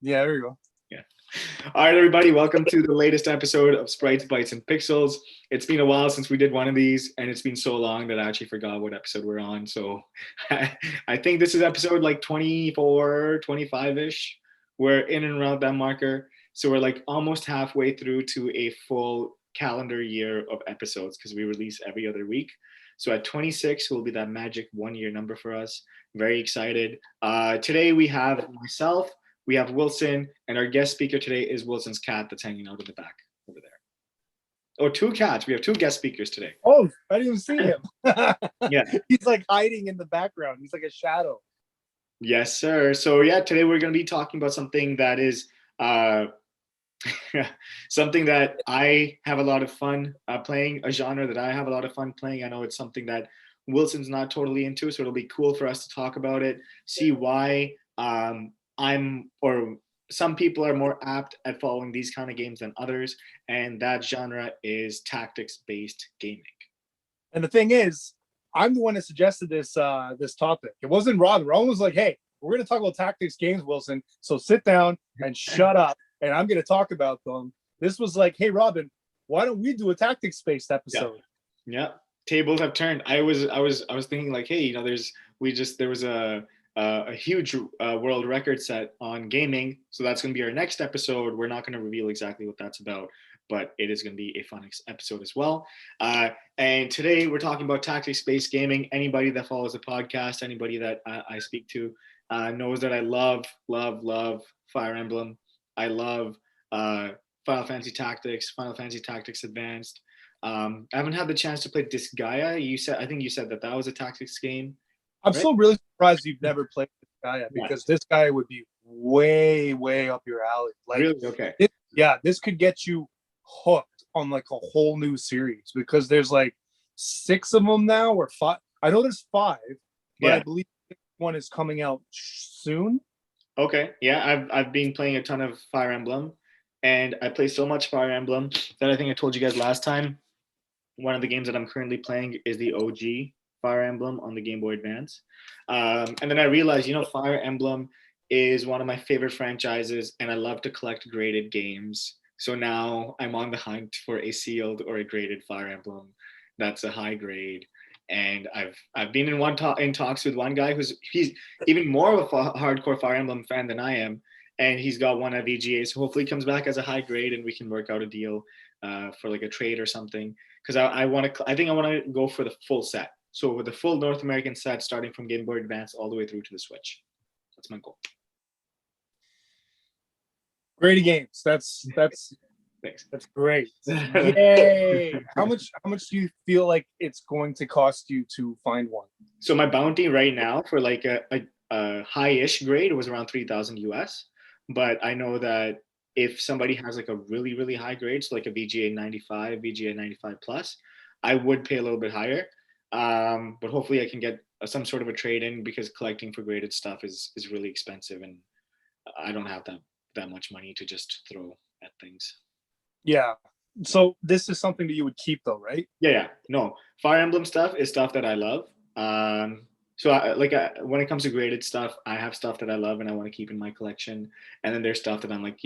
Yeah, there you go. Yeah. All right, everybody, welcome to the latest episode of Sprites, Bytes, and Pixels. It's been a while since we did one of these, and it's been so long that I actually forgot what episode we're on. So I think this is episode like 24, 25-ish. We're in and around that marker. So we're like almost halfway through to a full calendar year of episodes because we release every other week. So at 26 will be that magic 1 year number for us. Very excited. Today we have myself, we have Wilson, and our guest speaker today is Wilson's cat that's hanging out in the back over there. Oh, two cats. We have two guest speakers today. Oh, I didn't even see him. Yeah. He's like hiding in the background. He's like a shadow. Yes, sir. So yeah, today we're going to be talking about something that is something that I have a lot of fun playing, a genre that I have a lot of fun playing. I know it's something that Wilson's not totally into, so it'll be cool for us to talk about it, see why some people are more apt at following these kind of games than others, and that genre is tactics-based gaming. And the thing is, I'm the one that suggested this topic. It wasn't Robin. Robin was like, "Hey, we're going to talk about tactics games, Wilson. So sit down and shut up, and I'm going to talk about them." This was like, "Hey, Robin, why don't we do a tactics-based episode?" Yeah. Tables have turned. I was thinking like, hey, there was a huge world record set on gaming, so that's going to be our next episode. We're not going to reveal exactly what that's about, but it is going to be a fun episode as well. And today we're talking about tactics-based gaming. Anybody that follows the podcast, anybody that I speak to, knows that I love Fire Emblem. I love Final Fantasy Tactics, Final Fantasy Tactics Advanced. I haven't had the chance to play Disgaea. I think you said that was a tactics game. I'm so really surprised you've never played this guy because this guy would be way, way up your alley. Like, really? Okay. This could get you hooked on like a whole new series because there's like 6 of them now or 5. I know there's 5, but I believe one is coming out soon. Okay. Yeah, I've been playing a ton of Fire Emblem, and I play so much Fire Emblem that I think I told you guys last time. One of the games that I'm currently playing is the OG Fire Emblem on the Game Boy Advance. And then I realized, Fire Emblem is one of my favorite franchises, and I love to collect graded games. So now I'm on the hunt for a sealed or a graded Fire Emblem that's a high grade. And I've been in talks with one guy he's even more of a hardcore Fire Emblem fan than I am, and he's got one at VGA. So hopefully he comes back as a high grade, and we can work out a deal for like a trade or something. Because I think I want to go for the full set. So with the full North American set, starting from Game Boy Advance all the way through to the Switch. That's my goal. Great games. That's Thanks. That's great. Yay! How much do you feel like it's going to cost you to find one? So my bounty right now for like a high-ish grade was around 3,000 US. But I know that if somebody has like a really, really high grade, so like a VGA 95, VGA 95 plus, I would pay a little bit higher. But hopefully I can get some sort of a trade in because collecting for graded stuff is really expensive, and I don't have that much money to just throw at things. Yeah. So this is something that you would keep though, right? Yeah. No, Fire Emblem stuff is stuff that I love. So when it comes to graded stuff, I have stuff that I love and I want to keep in my collection. And then there's stuff that I'm like,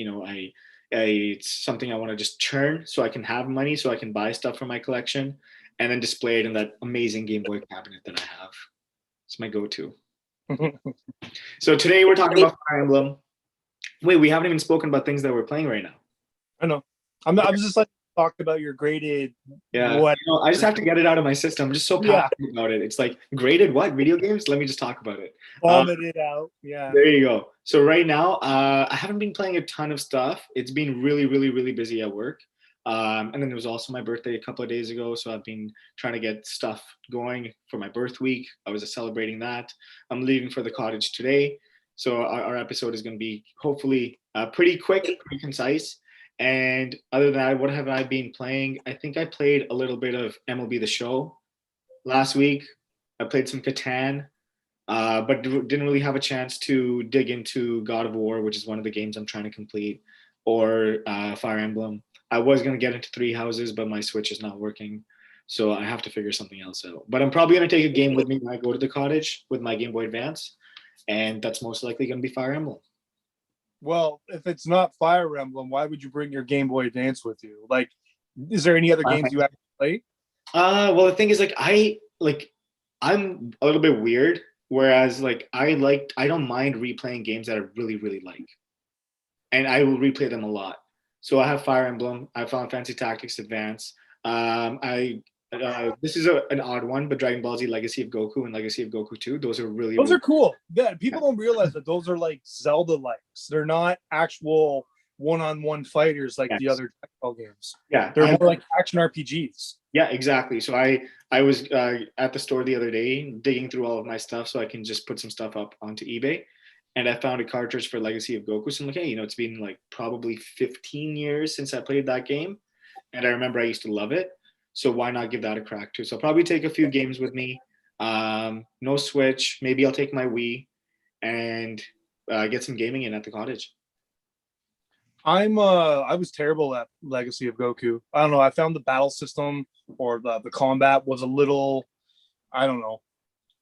it's something I want to just churn so I can have money so I can buy stuff for my collection and then display it in that amazing Game Boy cabinet that I have. It's my go-to. So today we're talking about Fire Emblem. Wait, we haven't even spoken about things that we're playing right now. I know. I was just like talked about your graded. Yeah. I just have to get it out of my system. I'm just so passionate about it. It's like graded what? Video games? Let me just talk about it. Vomit it out. Yeah. There you go. So right now, I haven't been playing a ton of stuff. It's been really, really, really busy at work. And then it was also my birthday a couple of days ago. So I've been trying to get stuff going for my birth week. I was celebrating that. I'm leaving for the cottage today. So our episode is going to be hopefully pretty quick, pretty concise. And other than that, what have I been playing? I think I played a little bit of MLB The Show last week. I played some Catan, but didn't really have a chance to dig into God of War, which is one of the games I'm trying to complete, or Fire Emblem. I was going to get into Three Houses, but my Switch is not working. So I have to figure something else out. But I'm probably going to take a game with me when I go to the cottage with my Game Boy Advance. And that's most likely going to be Fire Emblem. Well, if it's not Fire Emblem, why would you bring your Game Boy Advance with you? Like, is there any other games you have to play? Well, the thing is, I'm a little bit weird. Whereas, I don't mind replaying games that I really, really like, and I will replay them a lot. So I have Fire Emblem, I found Fantasy Tactics Advance. I This is an odd one, but Dragon Ball Z Legacy of Goku and Legacy of Goku 2, those are really, Those really are cool. Yeah, people don't realize that those are like Zelda likes. They're not actual one-on-one fighters like the yes. other technical games. Yeah, They're more like action RPGs. yeah, exactly. So I was at the store the other day digging through all of my stuff so I can just put some stuff up onto eBay, and I found a cartridge for Legacy of Goku. So I'm like, hey, it's been like probably 15 years since I played that game, and I remember I used to love it. So why not give that a crack too? So I'll probably take a few games with me. No Switch. Maybe I'll take my Wii and get some gaming in at the cottage. I was terrible at Legacy of Goku. I don't know. I found the battle system or the combat was a little, I don't know.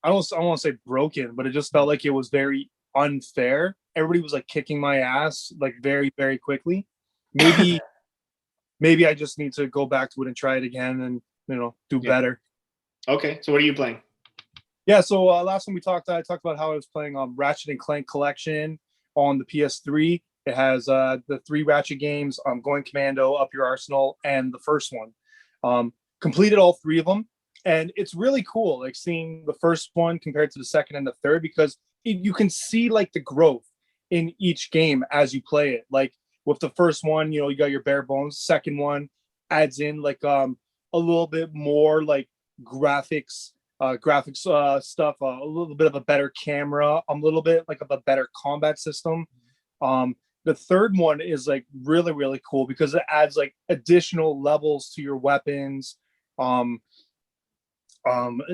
I don't want to say broken, but it just felt like it was very unfair. Everybody was like kicking my ass like very, very quickly. Maybe maybe I just need to go back to it and try it again and do better. Okay, so what are you playing? Yeah, so last time I talked about how I was playing Ratchet and Clank Collection on the PS3. It has the 3 Ratchet games, Going Commando, Up Your Arsenal, and the first one. Completed all 3 of them, and it's really cool, like seeing the first one compared to the second and the third, because you can see like the growth in each game as you play it. Like with the first one, you got your bare bones. Second one adds in like a little bit more like graphics stuff, a little bit of a better camera, a little bit like of a better combat system. The third one is like really, really cool because it adds like additional levels to your weapons.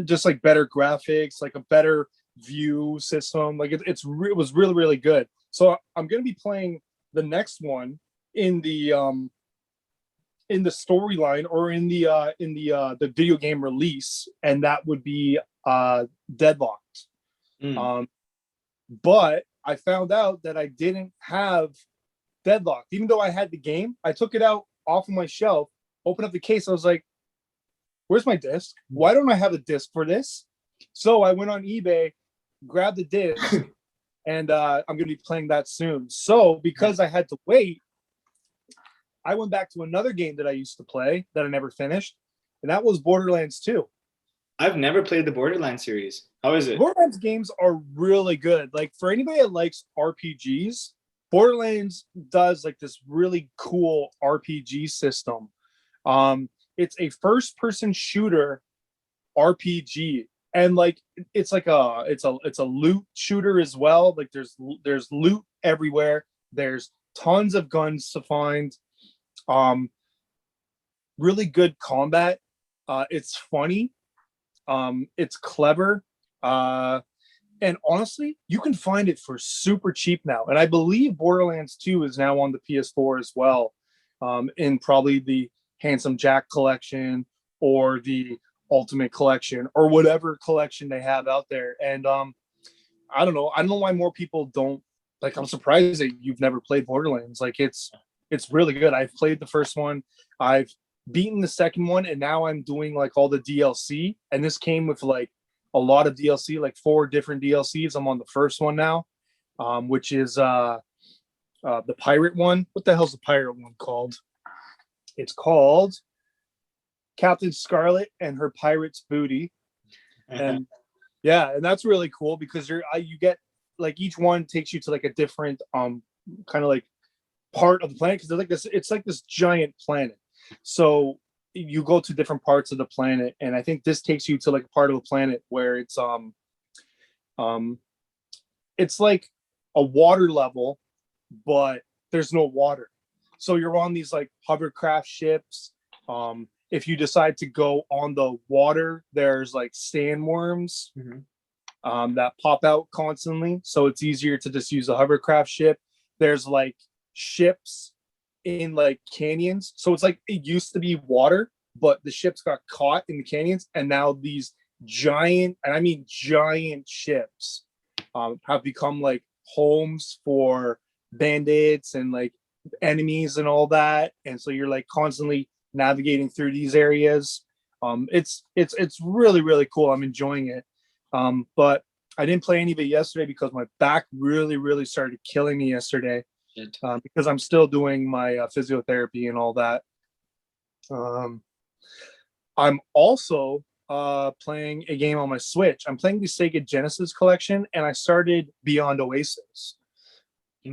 Just like better graphics, like a better view system. Like it was really, really good. So I'm going to be playing the next one in the storyline or in the video game release, and that would be Deadlocked. But I found out that I didn't have Deadlocked. Even though I had the game, I took it out off of my shelf, opened up the case. I was like, where's my disc? Why don't I have a disc for this? So I went on eBay, grabbed the disc, and I'm going to be playing that soon. So because I had to wait, I went back to another game that I used to play that I never finished, and that was Borderlands 2. I've never played the Borderlands series. How is it? Borderlands games are really good. Like for anybody that likes RPGs, Borderlands does like this really cool RPG system. It's a first-person shooter RPG, and like it's a loot shooter as well. Like there's loot everywhere. There's tons of guns to find. Really good combat. It's funny. It's clever. And honestly, you can find it for super cheap now. And I believe Borderlands 2 is now on the PS4 as well, in probably the Handsome Jack collection or the Ultimate collection or whatever collection they have out there. And I don't know. I don't know why more people don't like. I'm surprised that you've never played Borderlands. Like it's really good. I've played the first one. I've beaten the second one, and now I'm doing like all the DLC. And this came with like a lot of DLC, like 4 different DLCs. I'm on the first one now, which is the pirate one. What the hell's the pirate one called? It's called Captain Scarlett and Her Pirate's Booty. And yeah, and that's really cool because you get like each one takes you to like a different kind of like part of the planet, because it's like this giant planet. So you go to different parts of the planet, and I think this takes you to like a part of the planet where it's like a water level, but there's no water. So you're on these like hovercraft ships. If you decide to go on the water, there's like sandworms that pop out constantly. So it's easier to just use a hovercraft ship. There's like ships in like canyons. So it's like it used to be water, but the ships got caught in the canyons, and now these giant, and I mean giant ships, have become like homes for bandits and like enemies and all that, and so you're like constantly navigating through these areas. It's really really cool. I'm enjoying it. But I didn't play any of it yesterday because my back really really started killing me yesterday. Because I'm still doing my physiotherapy and all that. I'm also playing a game on my Switch. I'm playing the Sega Genesis collection, and I started Beyond Oasis.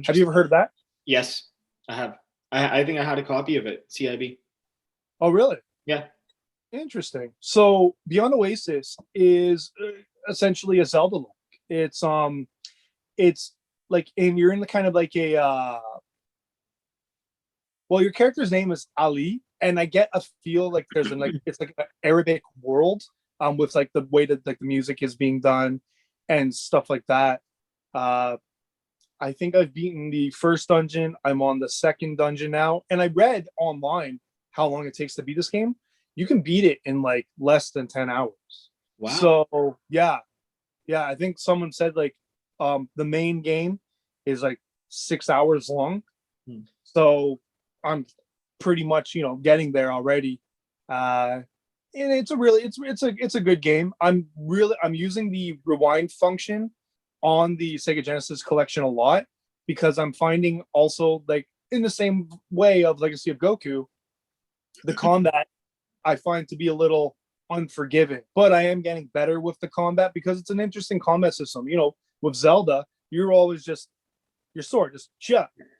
Have you ever heard of that? Yes, I have. I think I had a copy of it. CIB. Oh, really? Yeah. Interesting. So Beyond Oasis is essentially a Zelda like. It's like, and you're in the kind of like a well, your character's name is Ali, and I get a feel like there's an like it's like an Arabic world, with like the way that like the music is being done and stuff like that. I think I've beaten the first dungeon. I'm on the second dungeon now, and I read online how long it takes to beat this game. You can beat it in like less than 10 hours. Wow. So yeah, I think someone said like the main game is like 6 hours long. So I'm pretty much, getting there already. And it's a good game. I'm using the rewind function on the Sega Genesis collection a lot, because I'm finding also, like, in the same way of Legacy of Goku, the combat I find to be a little unforgiving, but I am getting better with the combat because it's an interesting combat system. With Zelda, you're always just your sword, just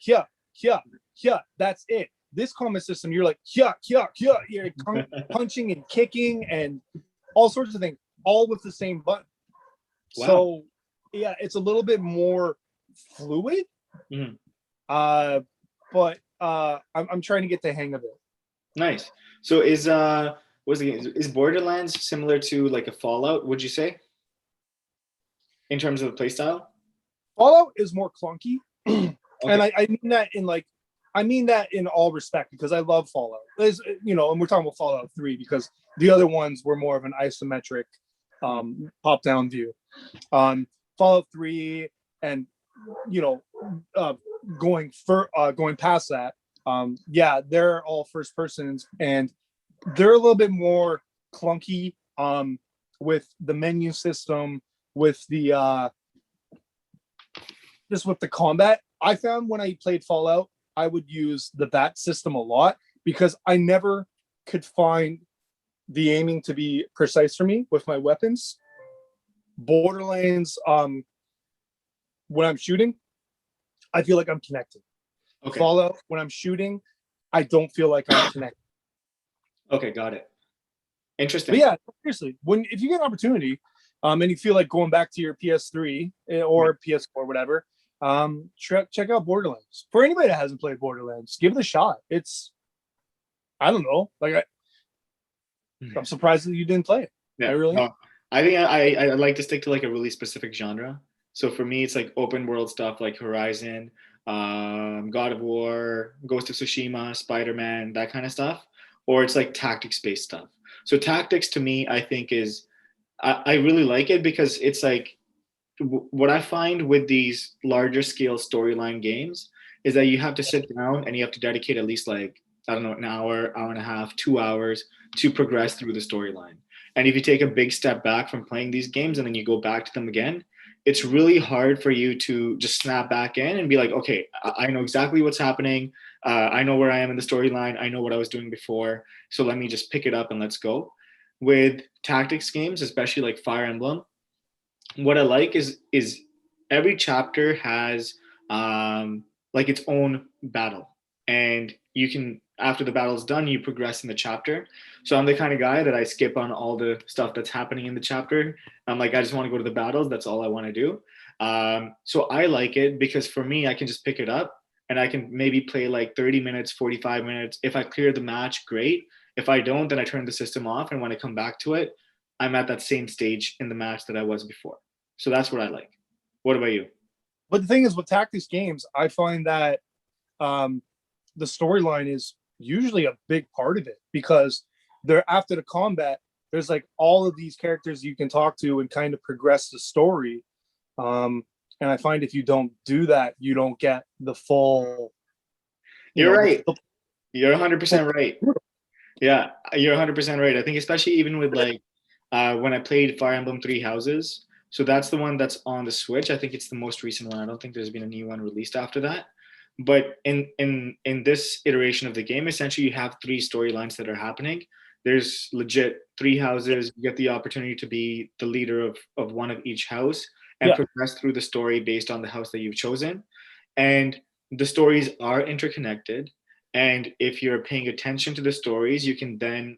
yeah, that's it. This combat system, you're like you're punching and kicking and all sorts of things, all with the same button. Wow. So yeah, it's a little bit more fluid. Mm-hmm. But I'm trying to get the hang of it. Nice. So is Borderlands similar to like a Fallout, would you say, in terms of the playstyle? Fallout is more clunky. Okay. And I mean that in all respect, because I love Fallout. And we're talking about Fallout 3 because the other ones were more of an isometric top-down view. Fallout 3 and going past that, they're all first persons, and they're a little bit more clunky with the menu system, with the just with the combat. I found when I played Fallout, I would use the bat system a lot because I never could find the aiming to be precise for me with my weapons. Borderlands, when I'm shooting, I feel like I'm connected. Okay. Fallout, when I'm shooting, I don't feel like I'm connected. Okay, got it. Interesting. But yeah, seriously, if you get an opportunity, and you feel like going back to your PS3 or PS4 or whatever, check out Borderlands. For anybody that hasn't played Borderlands, give it a shot. I don't know, like I'm surprised that you didn't play it. Yeah, I think I like to stick to like a really specific genre. So for me, it's like open world stuff like Horizon, God of War, Ghost of Tsushima, Spider-Man, that kind of stuff, or it's like tactics-based stuff. So tactics to me, I think I really like it because it's like what I find with these larger scale storyline games is that you have to sit down and you have to dedicate at least like, I don't know, an hour, hour and a half, 2 hours to progress through the storyline. And if you take a big step back from playing these games and then you go back to them again, it's really hard for you to just snap back in and be like, okay, I know exactly what's happening. I know where I am in the storyline. I know what I was doing before. So let me just pick it up and let's go. With tactics games, especially like Fire Emblem, what I like is every chapter has like its own battle. And you can, after the battle's done, you progress in the chapter. So I'm the kind of guy that I skip on all the stuff that's happening in the chapter. I'm like, I just want to go to the battles. That's all I want to do. So I like it because for me, I can just pick it up and I can maybe play like 30 minutes, 45 minutes. If I clear the match, great. If I don't, then I turn the system off. And when I come back to it, I'm at that same stage in the match that I was before. So that's what I like. What about you? But the thing is, with tactics games, I find that the storyline is usually a big part of it, because they're after the combat, there's like all of these characters you can talk to and kind of progress the story. And I find if you don't do that, you don't get the full, You're right. the You're 100% right. Yeah, you're 100% right. I think especially even with like when I played Fire Emblem Three Houses, so that's the one that's on the Switch. I think it's the most recent one. I don't think there's been a new one released after that. But in this iteration of the game, essentially you have three storylines that are happening. There's legit three houses. You get the opportunity to be the leader of one of each house and yeah, progress through the story based on the house that you've chosen. And the stories are interconnected. And if you're paying attention to the stories, you can then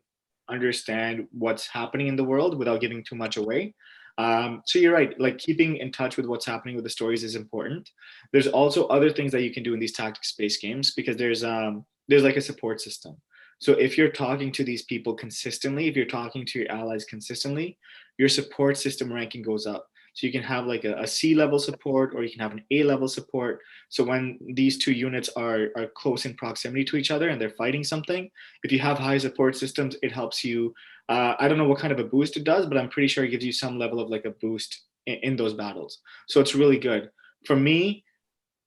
understand what's happening in the world without giving too much away. So you're right. Like keeping in touch with what's happening with the stories is important. There's also other things that you can do in these tactics-based games because there's like a support system. So if you're talking to these people consistently, if you're talking to your allies consistently, your support system ranking goes up. So you can have like a C level support or you can have an A level support. So when these two units are close in proximity to each other and they're fighting something, if you have high support systems, it helps you. I don't know what kind of a boost it does, but I'm pretty sure it gives you some level of like a boost in those battles. So it's really good. For me,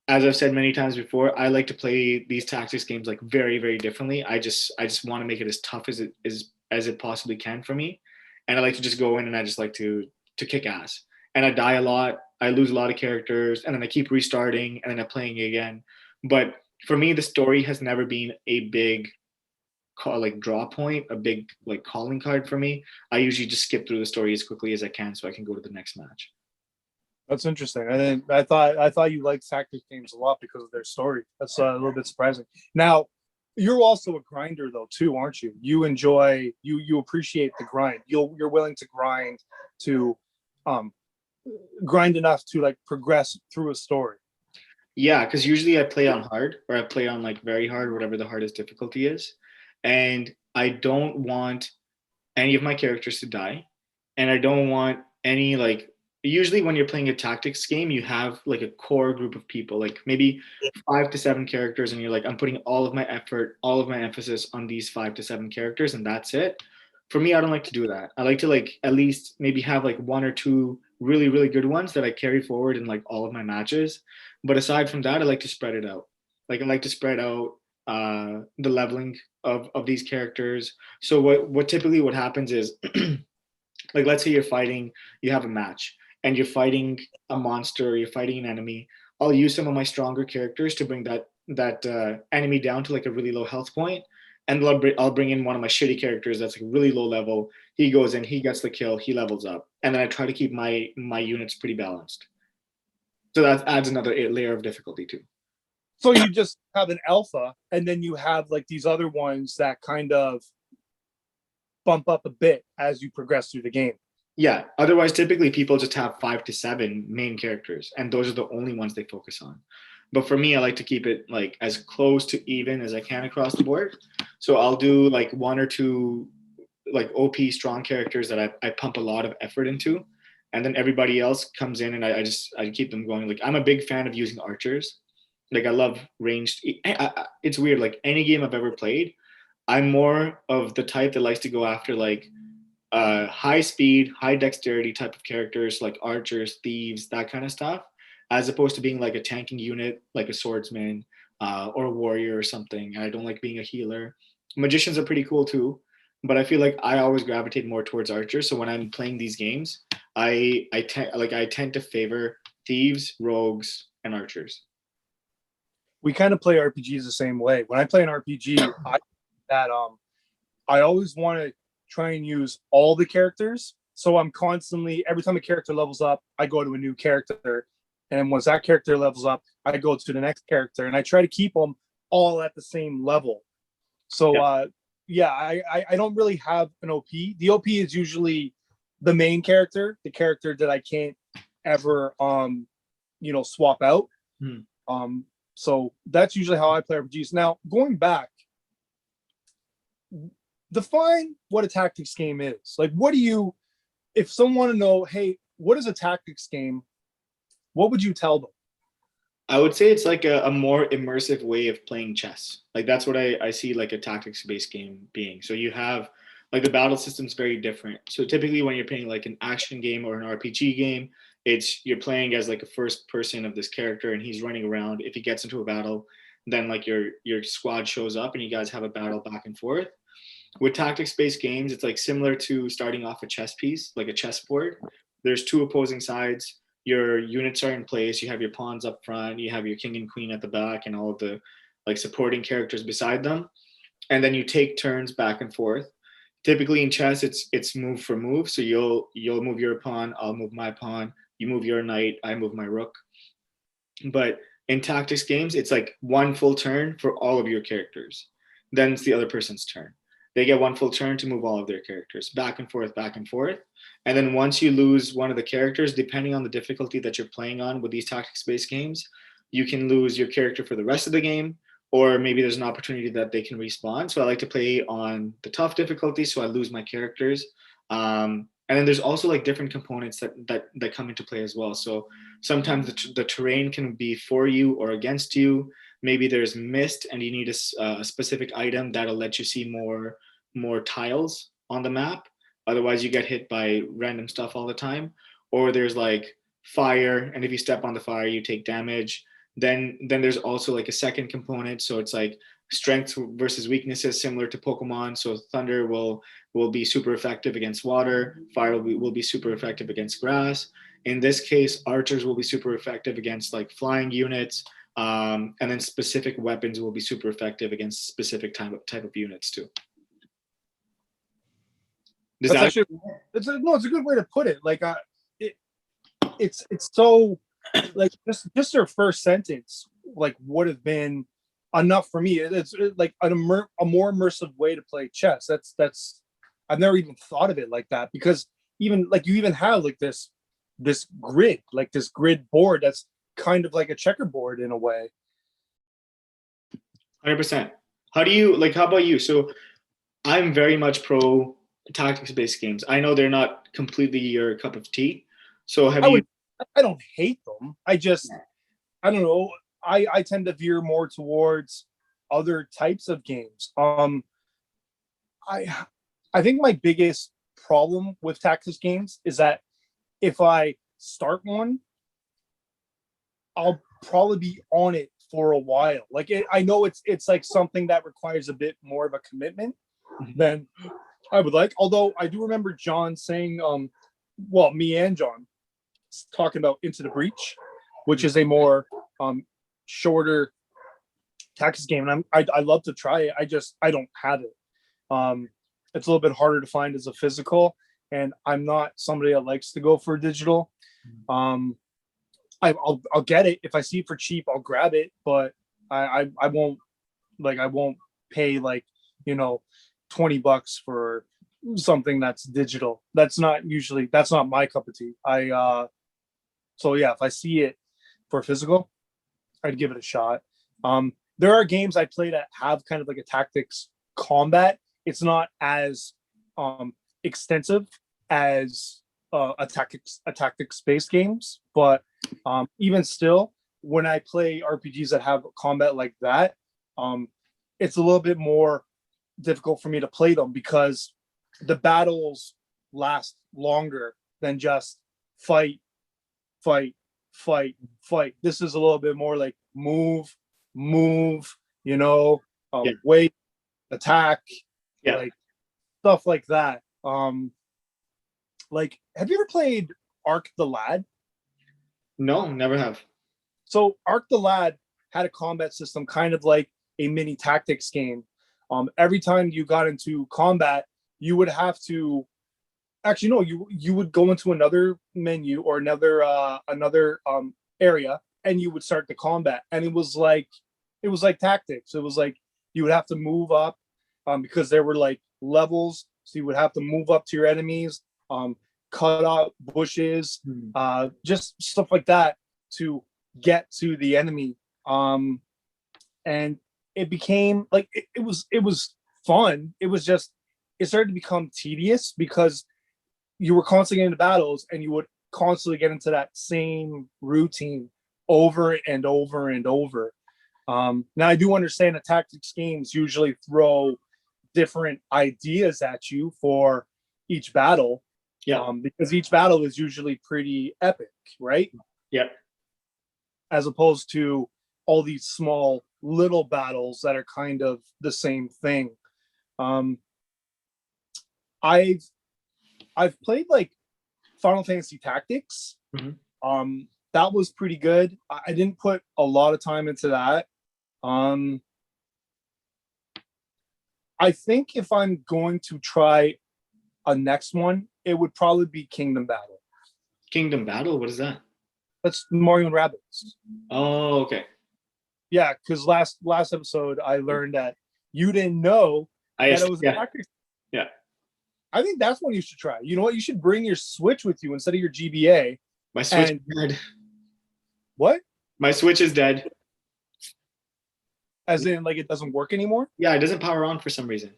as I've said many times before, I like to play these tactics games like very, very differently. I just want to make it as tough as it is as it possibly can for me. And I like to just go in and I just like to kick ass. And I die a lot, I lose a lot of characters, and then I keep restarting and then I'm playing again. But for me, the story has never been a big call like draw point, a big like calling card for me. I usually just skip through the story as quickly as I can so I can go to the next match. that's interesting. I thought you liked tactics games a lot because of their story. That's a little bit surprising. Now, you're also a grinder though too, aren't you? You enjoy you appreciate the grind. You're willing to to um grind enough to like progress through a story. Yeah, because usually I play on hard or I play on like very hard, whatever the hardest difficulty is. And I don't want any of my characters to die. And I don't want any like usually when you're playing a tactics game, you have like a core group of people, like maybe 5 to 7 characters, and you're like, I'm putting all of my effort, all of my emphasis on these 5 to 7 characters, and that's it. For me, I don't like to do that. I like to like at least maybe have like one or two really, really good ones that I carry forward in like all of my matches. But aside from that, I like to spread it out. Like I like to spread out the leveling of these characters. So what typically what happens is like let's say you're fighting, you have a match and you're fighting a monster, or you're fighting an enemy. I'll use some of my stronger characters to bring that enemy down to like a really low health point, and I'll bring in one of my shitty characters that's like really low level. He goes in, he gets the kill, he levels up, and then I try to keep my units pretty balanced. So that adds another layer of difficulty too. So you just have an alpha, and then you have like these other ones that kind of bump up a bit as you progress through the game. Yeah. Otherwise, typically people just have 5 to 7 main characters, and those are the only ones they focus on. But for me, I like to keep it like as close to even as I can across the board. So I'll do like one or two like OP strong characters that I pump a lot of effort into. And then everybody else comes in and I keep them going. Like I'm a big fan of using archers. Like I love ranged. It's weird. Like any game I've ever played, I'm more of the type that likes to go after like high speed, high dexterity type of characters like archers, thieves, that kind of stuff, as opposed to being like a tanking unit, like a swordsman or a warrior or something. And I don't like being a healer. Magicians are pretty cool too, but I feel like I always gravitate more towards archers. So when I'm playing these games, I tend to favor thieves, rogues, and archers. We kind of play RPGs the same way. When I play an RPG, I always want to try and use all the characters. So I'm constantly, every time a character levels up, I go to a new character. And once that character levels up, I go to the next character. And I try to keep them all at the same level. So, yeah, I don't really have an OP. The OP is usually the main character, the character that I can't ever, swap out. So that's usually how I play RPGs. Now, going back, define what a tactics game is. Like, what do you, if someone want to know, hey, what is a tactics game? What would you tell them? I would say it's like a more immersive way of playing chess. Like that's what I see like a tactics based game being. So you have like the battle system's very different. So typically when you're playing like an action game or an RPG game, it's you're playing as like a first person of this character, and he's running around. If he gets into a battle, then like your squad shows up, and you guys have a battle back and forth. With tactics-based games, it's like similar to starting off a chess piece, like a chessboard. There's two opposing sides. Your units are in place. You have your pawns up front. You have your king and queen at the back, and all of the like supporting characters beside them. And then you take turns back and forth. Typically in chess, it's move for move. So you'll move your pawn. I'll move my pawn. You move your knight. I move my rook. But in tactics games, it's like one full turn for all of your characters. Then it's the other person's turn. They get one full turn to move all of their characters back and forth, back and forth. And then once you lose one of the characters, depending on the difficulty that you're playing on with these tactics-based games, you can lose your character for the rest of the game, or maybe there's an opportunity that they can respawn. So I like to play on the tough difficulty, so I lose my characters. And then there's also like different components that come into play as well. So sometimes the terrain can be for you or against you. Maybe there's mist and you need a specific item that'll let you see more tiles on the map. Otherwise you get hit by random stuff all the time. Or there's like fire, and if you step on the fire you take damage. Then there's also like a second component, so it's like strength versus weaknesses, similar to Pokemon. So thunder will be super effective against water, fire will be super effective against grass. In this case, archers will be super effective against like flying units, and then specific weapons will be super effective against specific type of units too. It's a good way to put it. Like it's so like just their first sentence like would have been enough for me. It's like a more immersive way to play chess. That's I've never even thought of it like that, because even like you even have like this grid, like this grid board that's kind of like a checkerboard in a way. 100%. How about you? So I'm very much pro tactics-based games. I know they're not completely your cup of tea. So I don't hate them. I don't know. I tend to veer more towards other types of games. I think my biggest problem with tactics games is that if I start one, I'll probably be on it for a while. Like I know it's like something that requires a bit more of a commitment than I would like. Although I do remember John saying, me and John talking about Into the Breach, which is a more shorter tactics game, and I love to try it. I don't have it. It's a little bit harder to find as a physical, and I'm not somebody that likes to go for digital. I'll get it if I see it for cheap. I'll grab it, but I won't pay like $20 for something that's digital. That's not my cup of tea. So yeah, if I see it for physical, I'd give it a shot. There are games I play that have kind of like a tactics combat. It's not as extensive as a tactics based games, but even still, when I play RPGs that have combat like that, it's a little bit more difficult for me to play them because the battles last longer than just fight. This is a little bit more like move, wait, attack, like stuff like that. Like, have you ever played Ark the Lad? No, never have. So Ark the Lad had a combat system kind of like a mini tactics game. Every time you got into combat, you would have to you would go into another menu or another area, and you would start the combat, and it was like tactics. It was like you would have to move up because there were like levels, so you would have to move up to your enemies, cut out bushes, just stuff like that to get to the enemy. And it became like it was fun. It started to become tedious because you were constantly getting into battles, and you would constantly get into that same routine over and over and over. Now I do understand that tactics games usually throw different ideas at you for each battle. Yeah. Because each battle is usually pretty epic, right? Yeah. As opposed to all these small little battles that are kind of the same thing. Um, I've played like Final Fantasy Tactics. Mhm. That was pretty good. I didn't put a lot of time into that. I think if I'm going to try a next one, it would probably be Kingdom Battle. Kingdom Battle? What is that? That's Mario and Rabbids. Oh, okay. Yeah, because last episode I learned that you didn't know that it was a yeah. tactics. Yeah. I think that's one you should try. You know what? You should bring your Switch with you instead of your GBA. My Switch And- is dead. What? My Switch is dead. As in, like, it doesn't work anymore? Yeah, it doesn't power on for some reason.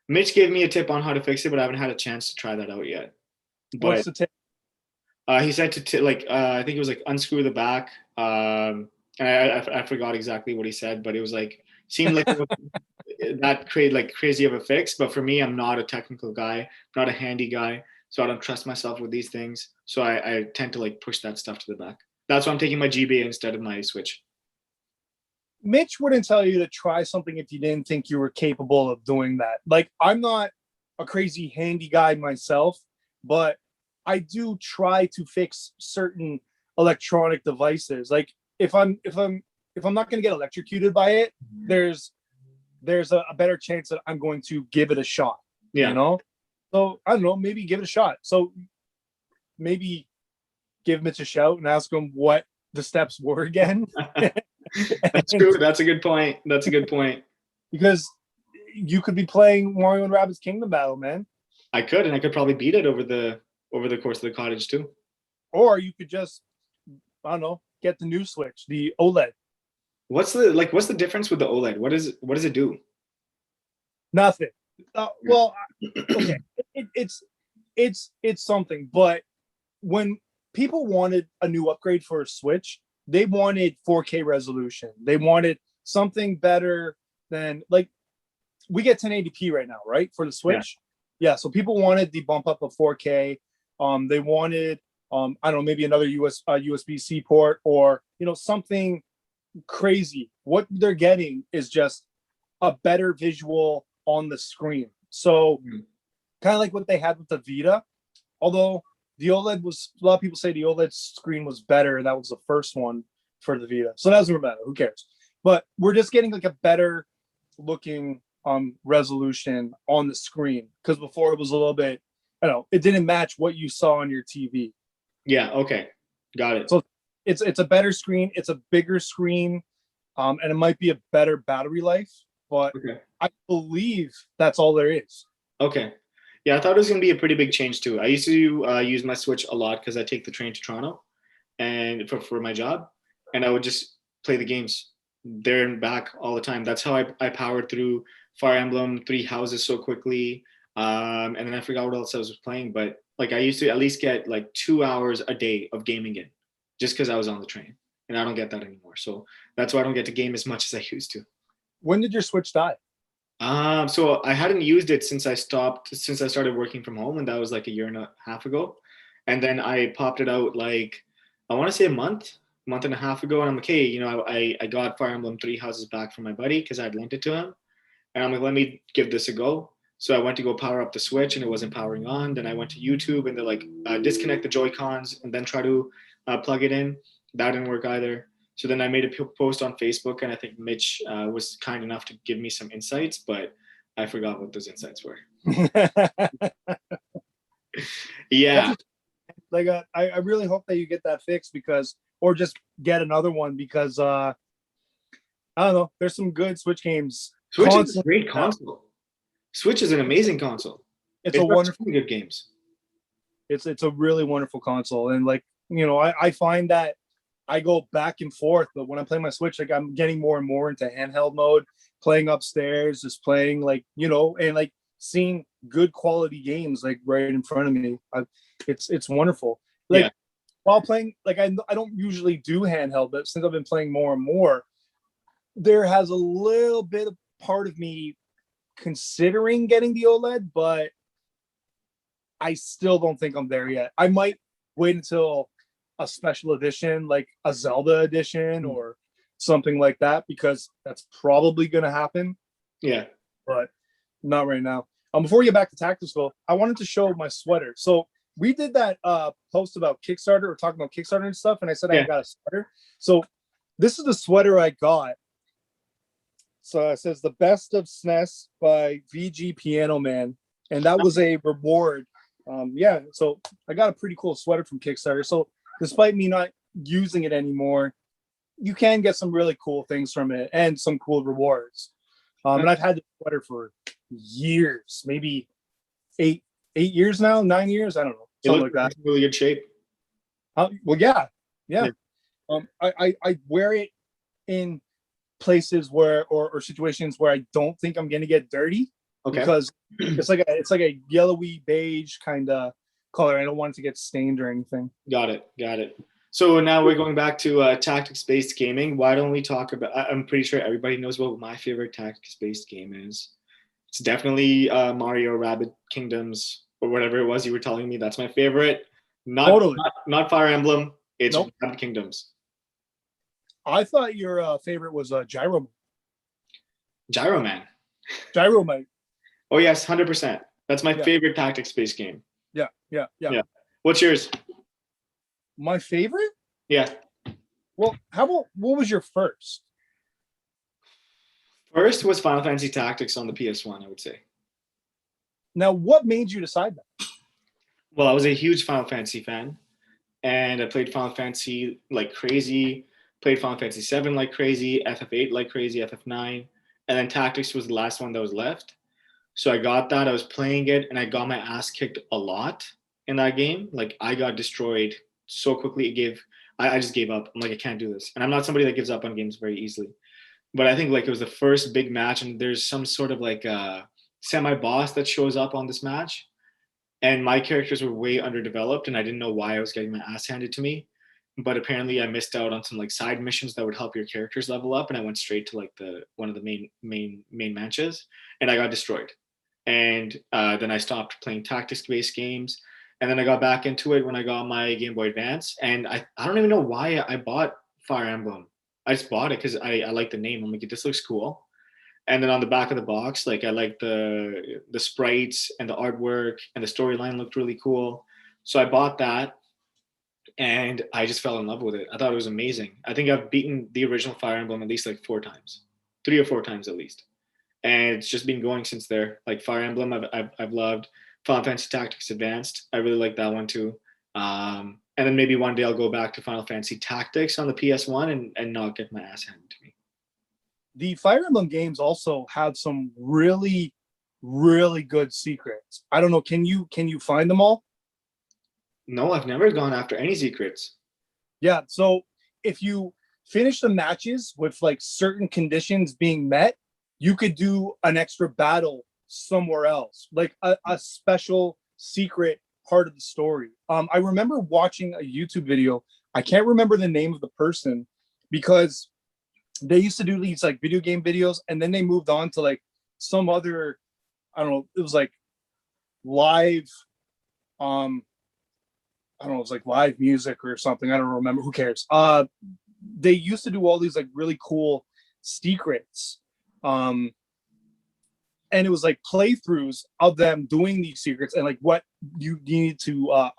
Mitch gave me a tip on how to fix it, but I haven't had a chance to try that out yet. What's But the tip? he said to like I think it was like unscrew the back. And I forgot exactly what he said, but it was like seemed like it was that crazy of a fix. But for me, I'm not a technical guy, not a handy guy, so I don't trust myself with these things. So I tend to like push that stuff to the back. That's why I'm taking my GBA instead of my Switch. Mitch wouldn't tell you to try something if you didn't think you were capable of doing that. Like, I'm not a crazy handy guy myself, but I do try to fix certain electronic devices. Like, if I'm not going to get electrocuted by it, there's a better chance that I'm going to give it a shot. Yeah. You know? So I don't know, maybe give it a shot. So maybe give Mitch a shout and ask him what the steps were again. That's true. That's a good point. That's a good point. Because you could be playing Mario and Rabbids Kingdom Battle, man. I could, and I could probably beat it over the course of the cottage too. Or you could just, I don't know, get the new Switch, the OLED. What's the difference with the OLED? What does it do? Nothing. Well, okay, it's something. But when people wanted a new upgrade for a Switch, they wanted 4K resolution. They wanted something better than, like, we get 1080p right now, right, for the Switch. Yeah. So people wanted the bump up of 4K. They wanted I don't know, maybe another USB-C port, or something crazy. What they're getting is just a better visual on the screen. So kind of like what they had with the Vita, although the OLED was, a lot of people say the OLED screen was better. That was the first one for the Vita. So that doesn't matter. Who cares? But we're just getting like a better looking resolution on the screen, because before it was a little bit, it didn't match what you saw on your TV. Yeah. Okay. Got it. So it's a better screen. It's a bigger screen, and it might be a better battery life. But Okay. I believe that's all there is. Okay. Yeah, I thought it was gonna be a pretty big change too. I used to use my Switch a lot because I take the train to Toronto, and for my job, and I would just play the games there and back all the time. That's how I powered through Fire Emblem Three Houses so quickly. And then I forgot what else I was playing, but like I used to at least get like 2 hours a day of gaming in, just because I was on the train, and I don't get that anymore. So that's why I don't get to game as much as I used to. When did your Switch die? So I hadn't used it since I started working from home, and that was like a year and a half ago. And then I popped it out like, I want to say a month and a half ago, and I'm like, hey, I got Fire Emblem Three Houses back from my buddy because I'd lent it to him, and I'm like, let me give this a go. So I went to go power up the Switch, and it wasn't powering on. Then I went to YouTube, and they're like, disconnect the Joy Cons and then try to plug it in. That didn't work either. So then I made a post on Facebook, and I think Mitch was kind enough to give me some insights, but I forgot what those insights were. Yeah. Like, I really hope that you get that fixed, or just get another one, because I don't know, there's some good Switch games. Switch is a great console. Switch is an amazing console. It's a wonderful, good games. It's a really wonderful console, and like I find that I go back and forth, but when I play my Switch, like I'm getting more and more into handheld mode, playing upstairs, just playing and like seeing good quality games like right in front of me. It's wonderful. Like while playing, like I don't usually do handheld, but since I've been playing more and more, there has a little bit of part of me considering getting the OLED, but I still don't think I'm there yet. I might wait until a special edition, like a Zelda edition or something like that, because that's probably going to happen, Yeah. but not right now. Before we get back to Tactical, I wanted to show my sweater. So we did that post about Kickstarter, or talking about Kickstarter and stuff, and I said I got a sweater. So this is the sweater I got. So it says "The Best of SNES" by VG Piano Man, and that was a reward. So I got a pretty cool sweater from Kickstarter. So despite me not using it anymore, you can get some really cool things from it and some cool rewards. And I've had the sweater for years, maybe 8 years now, 9 years. I don't know, something like that. Really good shape. Well, yeah. I wear it in places where or situations where I don't think I'm gonna get dirty. Okay. Because it's like a yellowy beige kind of color. I don't want it to get stained or anything. Got it. So now we're going back to tactics-based gaming. Why don't we talk about? I'm pretty sure everybody knows what my favorite tactics-based game is. It's definitely Mario Rabbids Kingdoms or whatever it was you were telling me. That's my favorite. Not Fire Emblem. It's Rabbids Kingdoms. I thought your favorite was Gyro Man. Gyro Man. Oh yes, 100%. That's my favorite tactics-based game. Yeah. What's yours? My favorite? Yeah. Well, how about, what was your first? First was Final Fantasy Tactics on the PS1, I would say. Now, what made you decide that? Well, I was a huge Final Fantasy fan, and I played Final Fantasy like crazy, played Final Fantasy 7 like crazy, FF8 like crazy, FF9, and then Tactics was the last one that was left. So I got that, I was playing it, and I got my ass kicked a lot in that game. Like, I got destroyed so quickly. I just gave up. I'm like, I can't do this. And I'm not somebody that gives up on games very easily. But I think like it was the first big match, and there's some sort of like semi-boss that shows up on this match. And my characters were way underdeveloped, and I didn't know why I was getting my ass handed to me. But apparently I missed out on some like side missions that would help your characters level up, and I went straight to like one of the main matches, and I got destroyed. And then I stopped playing tactics-based games. And then I got back into it when I got my Game Boy Advance. And I don't even know why I bought Fire Emblem. I just bought it because I like the name. I'm like, this looks cool. And then on the back of the box, like I like the sprites and the artwork, and the storyline looked really cool. So I bought that, and I just fell in love with it. I thought it was amazing. I think I've beaten the original Fire Emblem at least like 4 times, 3 or 4 times at least. And it's just been going since there. Like Fire Emblem, I've loved. Final Fantasy Tactics Advanced, I really like that one too. And then maybe one day I'll go back to Final Fantasy Tactics on the PS1 and not get my ass handed to me. The Fire Emblem games also have some really, really good secrets. I don't know. Can you find them all? No, I've never gone after any secrets. Yeah. So if you finish the matches with like certain conditions being met, you could do an extra battle somewhere else, like a special secret part of the story. I remember watching a YouTube video. I can't remember the name of the person, because they used to do these like video game videos, and then they moved on to like some other, I don't know, it was like live, I don't know, it was like live music or something. I don't remember. Who cares? They used to do all these like really cool secrets. And it was like playthroughs of them doing these secrets, and like what you needed to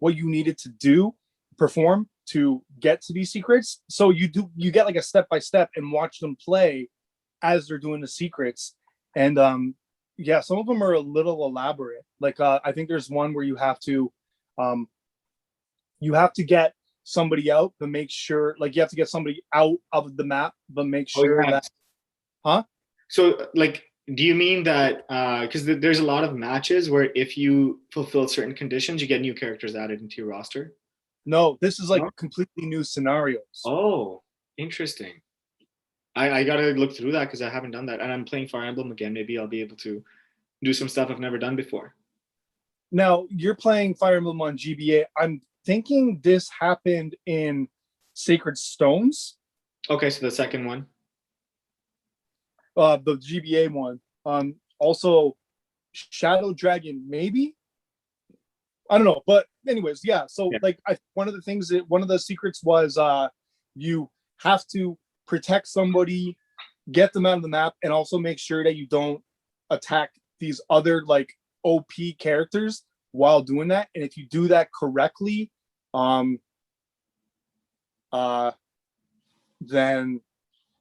what you needed to perform to get to these secrets. So you get like a step by step and watch them play as they're doing the secrets. And some of them are a little elaborate. Like I think there's one where you have to get somebody out, but make sure, like, you have to get somebody out of the map, but make sure that. So like, do you mean that because there's a lot of matches where if you fulfill certain conditions, you get new characters added into your roster? No, this is like completely new scenarios. Oh, interesting. I gotta look through that because I haven't done that, and I'm playing Fire Emblem again. Maybe I'll be able to do some stuff I've never done before. Now you're playing Fire Emblem on GBA. I'm thinking this happened in Sacred Stones. Okay, so the second one. The GBA one. Also Shadow Dragon, maybe. I don't know, but anyways, yeah. So Yeah. like, one of the things that one of the secrets was you have to protect somebody, get them out of the map, and also make sure that you don't attack these other like OP characters while doing that. And if you do that correctly, um, uh, then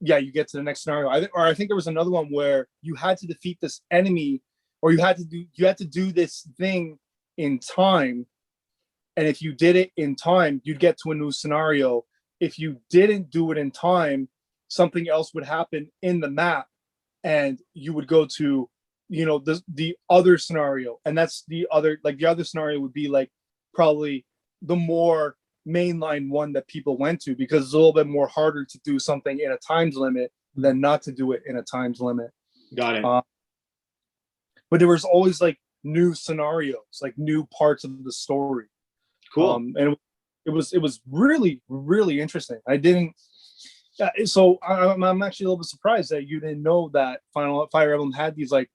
yeah, you get to the next scenario. I think there was another one where you had to defeat this enemy, or you had to do this thing in time, and if you did it in time, you'd get to a new scenario. If you didn't do it in time, something else would happen in the map, and you would go to, the other scenario, and that's the other scenario would be like probably the more mainline one that people went to, because it's a little bit more harder to do something in a times limit than not to do it in a times limit. Got it. But there was always like new scenarios, like new parts of the story. Cool. And it was really, really interesting. I didn't. So I'm actually a little bit surprised that you didn't know that Fire Emblem had these like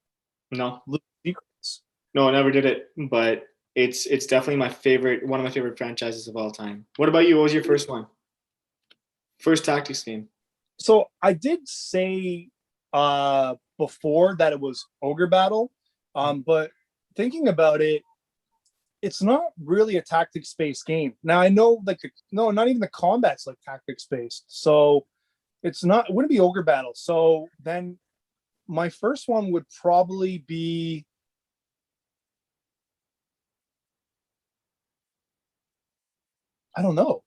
No, little secrets. no, I never did it, but it's definitely one of my favorite franchises of all time. What about you? What was your first one? First tactics game? So I did say before that it was Ogre Battle, but thinking about it, it's not really a tactics based game. Now I know like no, not even the combat's like tactics based. So it wouldn't be Ogre Battle. So then my first one would probably be, I don't know.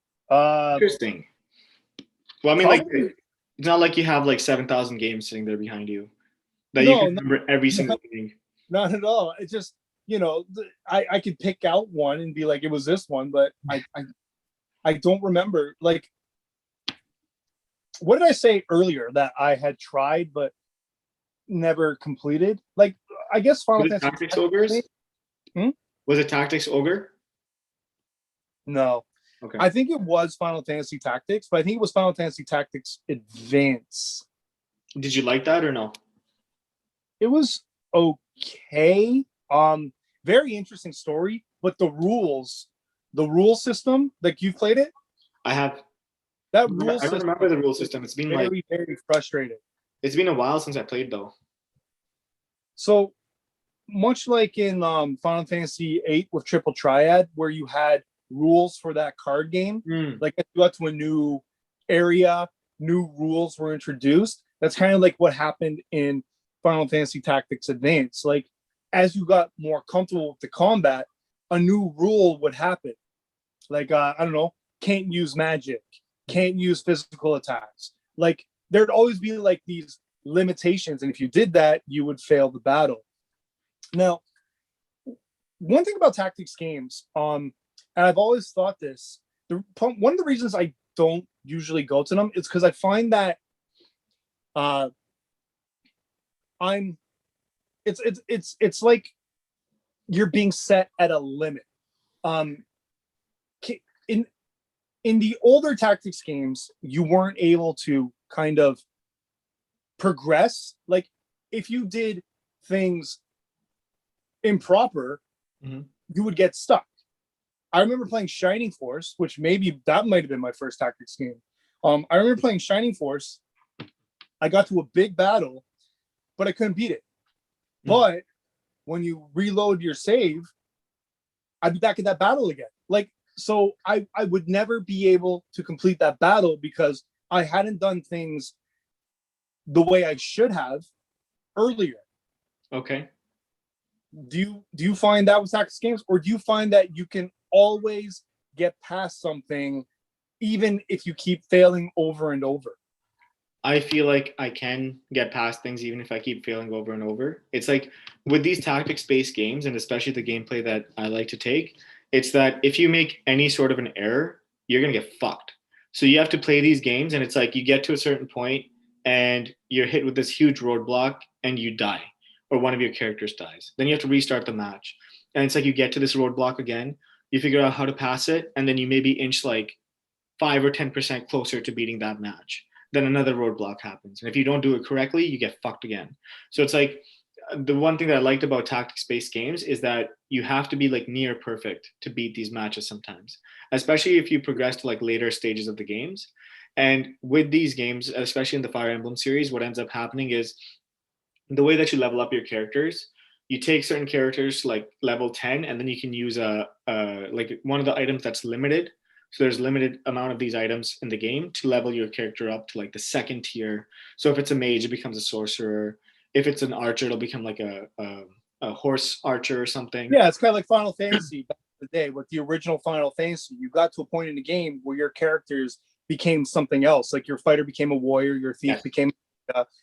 Interesting. Well, I mean, like, Probably it's not like you have like 7,000 games sitting there behind you that you no, can remember every single thing. not at all. It's just, I could pick out one and be like, it was this one, but I don't remember. Like, what did I say earlier that I had tried but never completed? Like, I guess Final Was it Fantasy. Tactics Ogres? Hmm? Was it Tactics Ogre? No, Okay. I think it was Final Fantasy Tactics, but I think it was Final Fantasy Tactics Advance. Did you like that or no? It was okay. Very interesting story, but the rule system, like you played it, I have. that rule I don't system remember the rule system. It's been like very, very frustrating. it's been a while since I played though. So much like in Final Fantasy VIII with Triple Triad, where you had rules for that card game, like if you got to a new area, new rules were introduced. That's kind of like what happened in Final Fantasy Tactics Advance. Like as you got more comfortable with the combat, a new rule would happen. Like I don't know, can't use magic, can't use physical attacks. Like there'd always be like these limitations, and if you did that, you would fail the battle. Now, one thing about tactics games, and I've always thought this, one of the reasons I don't usually go to them is because I find that I'm it's like you're being set at a limit. Um, in in the older tactics games, you weren't able to kind of progress. Like if you did things improper, you would get stuck. I remember playing Shining Force, which maybe that might have been my first tactics game. I remember playing Shining Force. I got to a big battle, but I couldn't beat it. But when you reload your save, I'd be back in that battle again. Like, so I would never be able to complete that battle because I hadn't done things the way I should have earlier. Okay. Do you find that with tactics games, or do you find that you can always get past something even if you keep failing over and over? I feel like I can get past things even if I keep failing over and over. It's like with these tactics based games, and especially the gameplay that I like to take, it's that if you make any sort of an error, you're going to get fucked. So you have to play these games, and it's like you get to a certain point and you're hit with this huge roadblock and you die, or one of your characters dies. Then you have to restart the match. And it's like you get to this roadblock again, you figure out how to pass it, and then you maybe inch like 5 or 10% closer to beating that match. Then another roadblock happens. And if you don't do it correctly, you get fucked again. So it's like the one thing that I liked about tactics-based games is that you have to be like near perfect to beat these matches sometimes, especially if you progress to like later stages of the games. And with these games, especially in the Fire Emblem series, what ends up happening is the way that you level up your characters, you take certain characters to like level 10, and then you can use a like one of the items that's limited. So there's limited amount of these items in the game to level your character up to like the second tier. So if it's a mage, it becomes a sorcerer. If it's an archer, it'll become like a horse archer or something. Yeah, it's kind of like Final Fantasy back in the day with the original Final Fantasy. You got to a point in the game where your characters became something else. Like your fighter became a warrior, your thief became,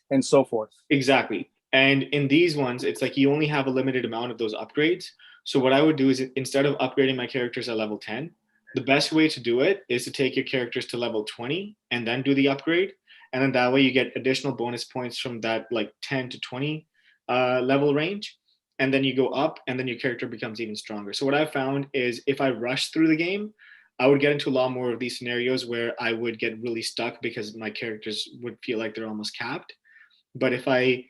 and so forth. Exactly. And in these ones, it's like you only have a limited amount of those upgrades. So what I would do is instead of upgrading my characters at level 10, the best way to do it is to take your characters to level 20 and then do the upgrade. And then that way you get additional bonus points from that like 10 to 20 level range. And then you go up and then your character becomes even stronger. So what I found is if I rush through the game, I would get into a lot more of these scenarios where I would get really stuck because my characters would feel like they're almost capped. But if I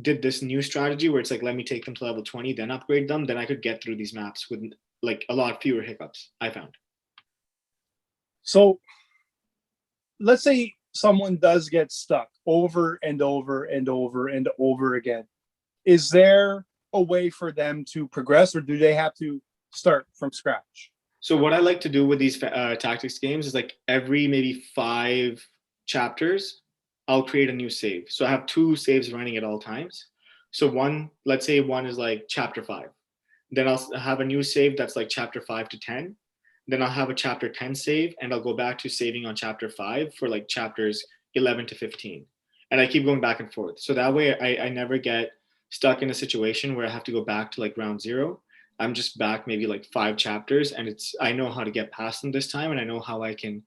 did this new strategy where it's like, let me take them to level 20, then upgrade them, then I could get through these maps with like a lot fewer hiccups, I found. So let's say someone does get stuck over and over and over and over again. Is there a way for them to progress, or do they have to start from scratch? So what I like to do with these tactics games is like every maybe 5 chapters, I'll create a new save. So I have 2 saves running at all times. So let's say one is like chapter 5. Then I'll have a new save that's like chapter 5 to 10. Then I'll have a chapter 10 save, and I'll go back to saving on chapter 5 for like chapters 11 to 15. And I keep going back and forth. So that way I never get stuck in a situation where I have to go back to like ground zero. I'm just back maybe like 5 chapters, and I know how to get past them this time, and I know how I can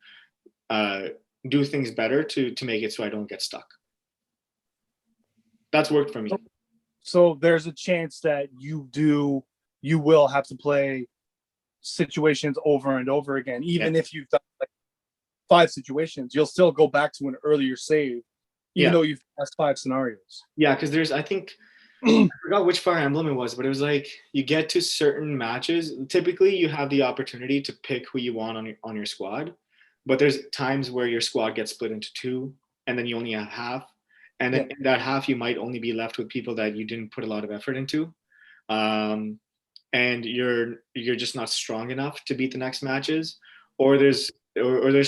do things better to make it so I don't get stuck. That's worked for me. So there's a chance that you will have to play situations over and over again, even if you've done like 5 situations, you'll still go back to an earlier save, even though you've passed 5 scenarios. Yeah, because there's, I think, I forgot which Fire Emblem it was, but it was like you get to certain matches. Typically, you have the opportunity to pick who you want on your squad, but there's times where your squad gets split into 2, and then you only have half, and then in that half you might only be left with people that you didn't put a lot of effort into, and you're just not strong enough to beat the next matches, or there's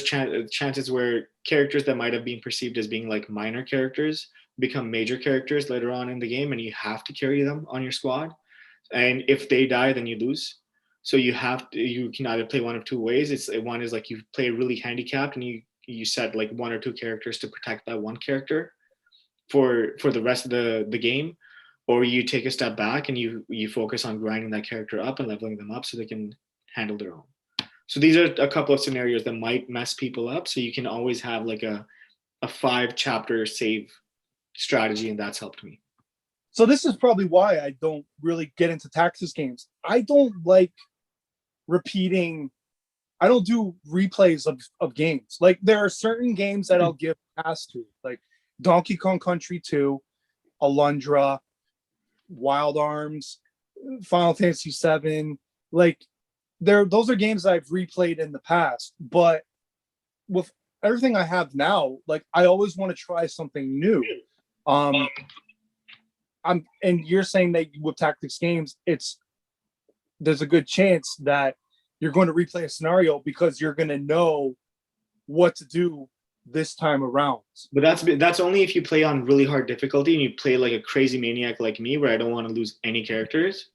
chances where characters that might have been perceived as being like minor characters become major characters later on in the game, and you have to carry them on your squad. And if they die, then you lose. So you can either play one of 2 ways. One is like you play really handicapped, and you set like 1 or 2 characters to protect that one character for the rest of the game, or you take a step back and you focus on grinding that character up and leveling them up so they can handle their own. So these are a couple of scenarios that might mess people up. So you can always have like a 5 chapter save strategy, and that's helped me. So this is probably why I don't really get into tactics games. I don't like repeating. I don't do replays of games. Like there are certain games that I'll give pass to, like Donkey Kong Country 2, Alundra, Wild Arms, Final Fantasy 7. Like those are games I've replayed in the past, but with everything I have now, like I always want to try something new. And you're saying that with tactics games, there's a good chance that you're going to replay a scenario because you're going to know what to do this time around. But that's only if you play on really hard difficulty and you play like a crazy maniac like me, where I don't want to lose any characters.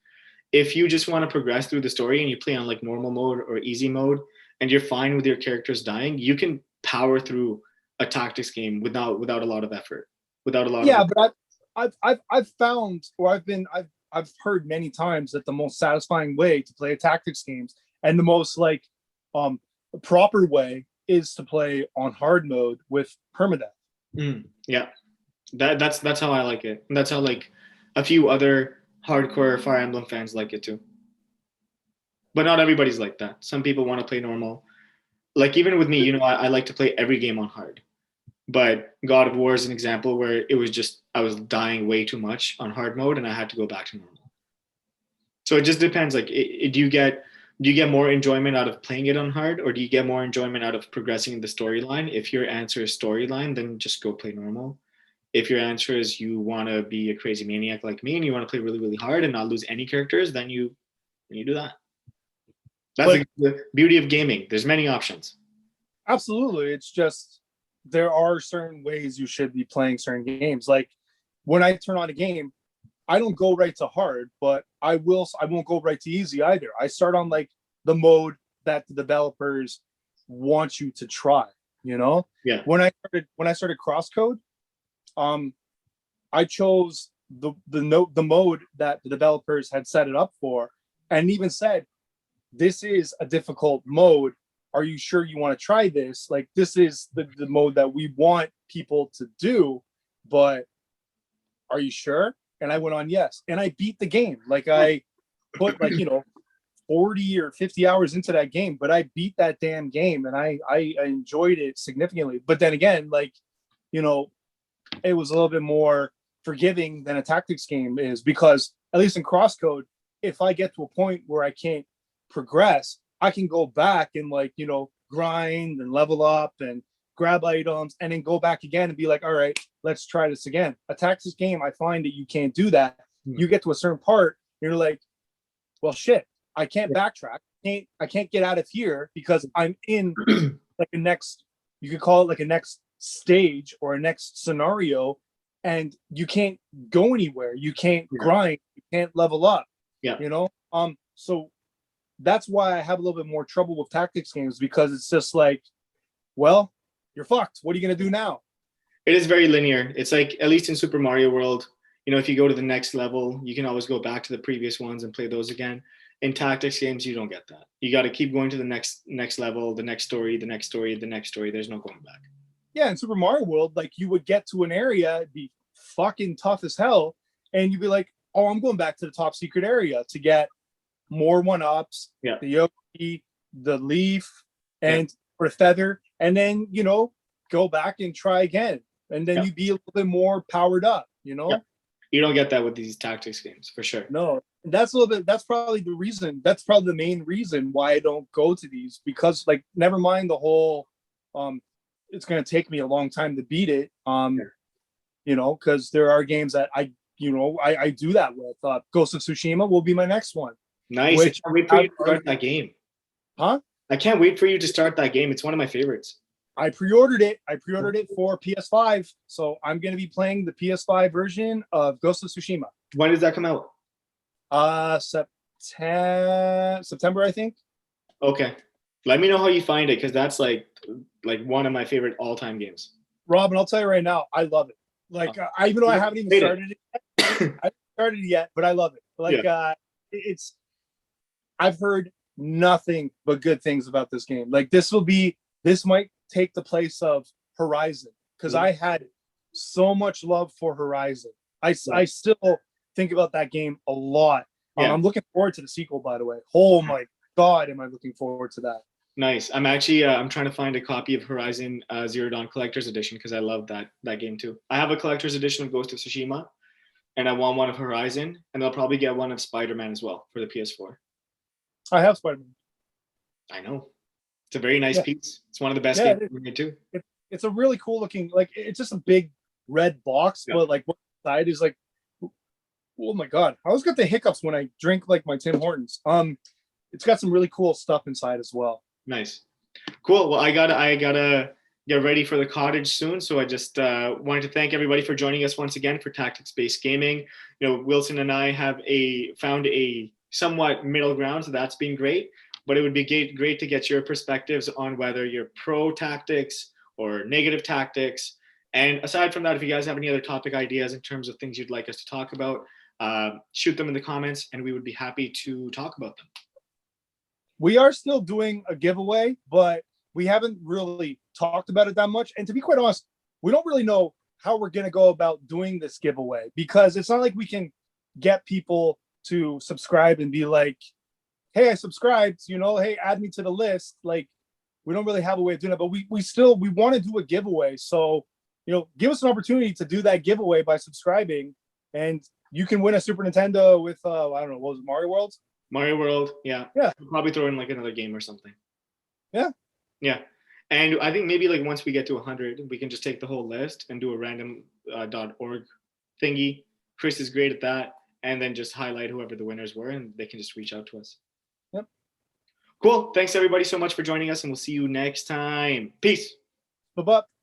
If you just want to progress through the story and you play on like normal mode or easy mode, and you're fine with your characters dying, you can power through a tactics game without a lot of effort, without a lot. Yeah, but I've found, or I've heard many times that the most satisfying way to play a tactics games, and the most like proper way, is to play on hard mode with permadeath. Yeah, that's how I like it, and that's how like a few other hardcore Fire Emblem fans like it too. But not everybody's like that. Some people want to play normal. Like even with me, I like to play every game on hard. But God of War is an example where it was just I was dying way too much on hard mode, and I had to go back to normal. So it just depends. Like, do you get more enjoyment out of playing it on hard, or do you get more enjoyment out of progressing in the storyline? If your answer is storyline, then just go play normal. If your answer is you want to be a crazy maniac like me and you want to play really, really hard and not lose any characters, then you do that. That's the beauty of gaming. There's many options. Absolutely. It's just there are certain ways you should be playing certain games. Like when I turn on a game, I don't go right to hard, but I won't go right to easy either. I start on like the mode that the developers want you to try, you know? Yeah. When I started Crosscode, I chose the mode that the developers had set it up for, and even said, this is a difficult mode. Are you sure you want to try this? Like, this is the mode that we want people to do, but are you sure? And I went on yes. And I beat the game. Like, I put 40 or 50 hours into that game, but I beat that damn game and I enjoyed it significantly. But then again, like, it was a little bit more forgiving than a tactics game is, because at least in Crosscode, if I get to a point where I can't progress, I can go back and grind and level up and grab items and then go back again and be like, all right, let's try this again. A tactics game, I find that you can't do that. You get to a certain part, you're like, well, shit, I can't backtrack. I can't get out of here because I'm in like a next, you could call it like a next stage or a next scenario, and you can't go anywhere. You can't grind. You can't level up. Yeah. So that's why I have a little bit more trouble with tactics games, because it's just like, well, you're fucked. What are you gonna do now? It is very linear. It's like, at least in Super Mario World, if you go to the next level, you can always go back to the previous ones and play those again. In tactics games, you don't get that. You got to keep going to the next level, the next story, the next story, the next story. There's no going back. Yeah, in Super Mario World, like, you would get to an area, it'd be fucking tough as hell, and you'd be like, oh, I'm going back to the top secret area to get more one-ups, yeah, the Yogi, the leaf, and or the feather, and then go back and try again, and then you'd be a little bit more powered up. You don't get that with these tactics games for sure. No, that's probably the reason. That's probably the main reason why I don't go to these, because, like, never mind the whole it's going to take me a long time to beat it, because there are games that I do that with. Ghost of Tsushima will be my next one. Nice. I can't wait for you to start that game. Huh? I can't wait for you to start that game. It's one of my favorites. I pre-ordered it. For PS5, so I'm going to be playing the PS5 version of Ghost of Tsushima. When does that come out? September, I think. Okay. Let me know how you find it, because that's like one of my favorite all-time games. Robin, I'll tell you right now, I love it. Like, even though I haven't even started it yet, I haven't started it yet, but I love it. Like, I've heard nothing but good things about this game. Like, this might take the place of Horizon, because I had so much love for Horizon. I still think about that game a lot. I'm looking forward to the sequel, by the way. Oh my God, am I looking forward to that. Nice. I'm actually I'm trying to find a copy of Horizon Zero Dawn Collector's Edition, because I love that game too. I have a Collector's Edition of Ghost of Tsushima, and I want one of Horizon, and I'll probably get one of Spider-Man as well for the PS4. I have Spider-Man. I know. It's a very nice piece. It's one of the best games ever made too. It's a really cool looking, like, it's just a big red box, but like one side is like, oh my God, I always got the hiccups when I drink like my Tim Hortons. It's got some really cool stuff inside as well. Nice. Cool. Well, I gotta get ready for the cottage soon. So I just wanted to thank everybody for joining us once again for Tactics-Based Gaming. Wilson and I have found a somewhat middle ground, so that's been great. But it would be great to get your perspectives on whether you're pro tactics or negative tactics. And aside from that, if you guys have any other topic ideas in terms of things you'd like us to talk about, shoot them in the comments, and we would be happy to talk about them. We are still doing a giveaway, but we haven't really talked about it that much. And to be quite honest, we don't really know how we're going to go about doing this giveaway, because it's not like we can get people to subscribe and be like, hey, I subscribed, hey, add me to the list. Like, we don't really have a way of doing it, but we want to do a giveaway. So give us an opportunity to do that giveaway by subscribing, and you can win a Super Nintendo with I don't know, what was it, Mario World? Mario World, yeah. Yeah. We'll probably throw in like another game or something. Yeah. Yeah. And I think maybe like once we get to 100, we can just take the whole list and do a random .org thingy. Chris is great at that. And then just highlight whoever the winners were, and they can just reach out to us. Yep. Cool. Thanks everybody so much for joining us, and we'll see you next time. Peace. Bye-bye.